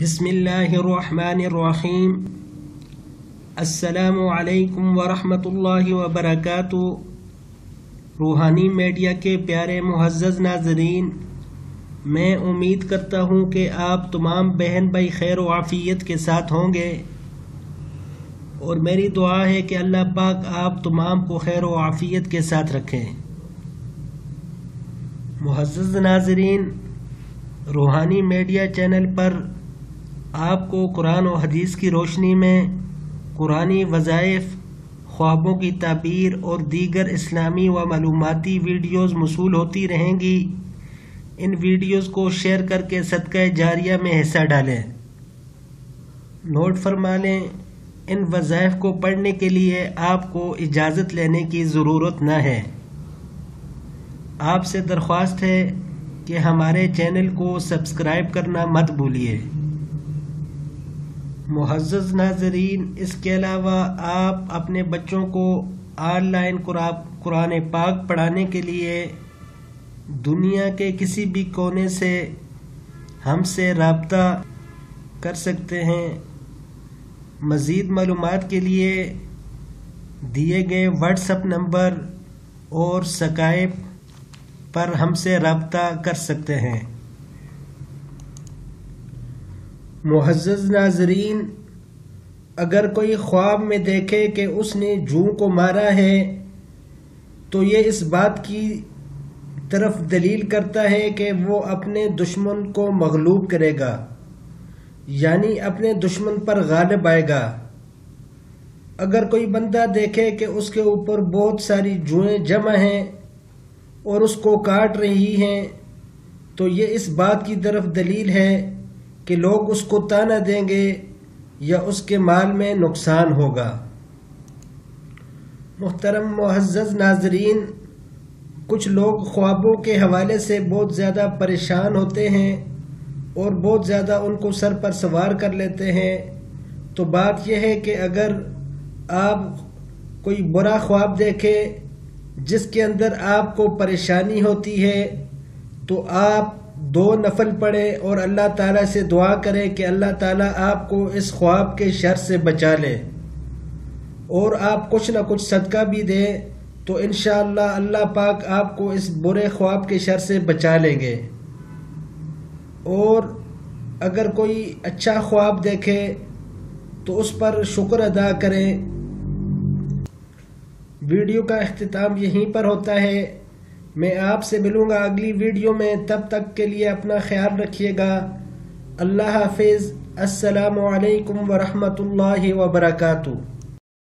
بسم اللہ الرحمن الرحیم۔ السلام علیکم ورحمۃ اللہ وبرکاتہ۔ روحانی میڈیا کے پیارے معزز ناظرین، میں امید کرتا ہوں کہ آپ تمام بہن بھائی خیر و عافیت کے ساتھ ہوں گے، اور میری دعا ہے کہ اللہ پاک آپ تمام کو خیر و عافیت کے ساتھ رکھیں۔ معزز ناظرین، روحانی میڈیا چینل پر آپ کو قرآن و حدیث کی روشنی میں قرآنی وظائف، خوابوں کی تعبیر اور دیگر اسلامی و معلوماتی ویڈیوز موصول ہوتی رہیں گی۔ ان ویڈیوز کو شیئر کر کے صدقہ جاریہ میں حصہ ڈالیں۔ نوٹ فرما لیں، ان وظائف کو پڑھنے کے لیے آپ کو اجازت لینے کی ضرورت نہ ہے۔ آپ سے درخواست ہے کہ ہمارے چینل کو سبسکرائب کرنا مت بھولیے۔ معزز ناظرین، اس کے علاوہ آپ اپنے بچوں کو آن لائن قرآن پاک پڑھانے کے لیے دنیا کے کسی بھی کونے سے ہم سے رابطہ کر سکتے ہیں۔ مزید معلومات کے لیے دیے گئے واٹس ایپ نمبر اور اسکائپ پر ہم سے رابطہ کر سکتے ہیں۔ معزز ناظرین، اگر کوئی خواب میں دیکھے کہ اس نے جوں کو مارا ہے تو یہ اس بات کی طرف دلیل کرتا ہے کہ وہ اپنے دشمن کو مغلوب کرے گا، یعنی اپنے دشمن پر غالب آئے گا۔ اگر کوئی بندہ دیکھے کہ اس کے اوپر بہت ساری جوئیں جمع ہیں اور اس کو کاٹ رہی ہیں تو یہ اس بات کی طرف دلیل ہے کہ لوگ اس کو طعنہ دیں گے یا اس کے مال میں نقصان ہوگا۔ محترم معزز ناظرین، کچھ لوگ خوابوں کے حوالے سے بہت زیادہ پریشان ہوتے ہیں اور بہت زیادہ ان کو سر پر سوار کر لیتے ہیں۔ تو بات یہ ہے کہ اگر آپ کوئی برا خواب دیکھیں جس کے اندر آپ کو پریشانی ہوتی ہے تو آپ 2 نفل پڑھیں اور اللہ تعالیٰ سے دعا کریں کہ اللہ تعالیٰ آپ کو اس خواب کے شر سے بچا لے، اور آپ کچھ نہ کچھ صدقہ بھی دیں تو انشاءاللہ اللہ پاک آپ کو اس برے خواب کے شر سے بچا لیں گے۔ اور اگر کوئی اچھا خواب دیکھے تو اس پر شکر ادا کریں۔ ویڈیو کا اختتام یہیں پر ہوتا ہے۔ میں آپ سے ملوں گا اگلی ویڈیو میں، تب تک کے لیے اپنا خیال رکھیے گا۔ اللہ حافظ۔ السلام علیکم ورحمۃ اللہ وبرکاتہ۔